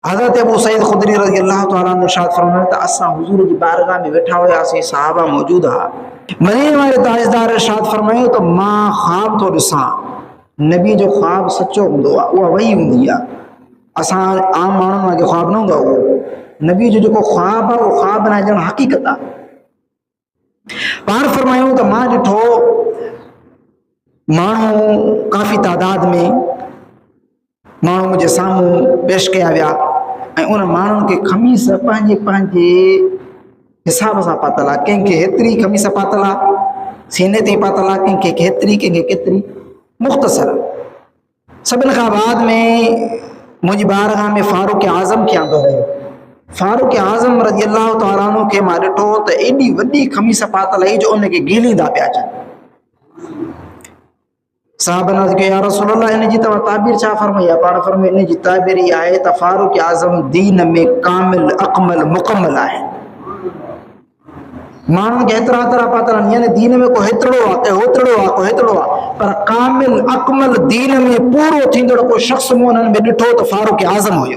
حضرت ابو سعید خدری رضی اللہ تعالیٰ عنہ ارشاد فرمایا تھا اساں حضور کی بارگاہ میں بیٹھا ہویا سی صحابہ موجود ہا مدینے والے تاجدار ارشاد فرمایا تو ماں خواب تو ڈساں نبی جو خواب سچو ہوندو آ وہ وہی ہوندی آ اساں عام مانوں کے خواب نہ ہوندا وہ نبی جو خواب ہے وہ خواب نہ جن حقیقت آ پار فرمایوں تو ماں ڈٹھو مانو کافی تعداد میں مانو مجھے ساموں پیش کیا ویا ان مانن کے خمیس پانجے پانجے حساب سے پاتلا کہیں کے ہتری خمیس پاتلا سینے تے پاتلا کہیں کے ہتری کہیں کے کتری مختصر سبن کا بعد میں مجھے بارگاہ میں فاروق اعظم کے آندو رہے فاروق اعظم رضی اللہ تعالیٰ عنہ کے مارے ٹھو تو ایڈی وڈی خمیس پاتلا ہے جو ان کے گیلی دا پیا جائے صحابہ نے کہ یا رسول اللہ انہیں جی تعبیر چاہ فرمایا پاڑ فرمایا انہیں جی تعبیر یہ آئے تا فاروق اعظم دین میں کامل اکمل مکمل آئے مانن کے اترا اترا پاتران یعنی دین میں کو ہتڑو آ پر کامل اکمل دین میں پورو تھیندڑ کو شخص مونن میں ڈٹھو تو فاروق اعظم ہوئے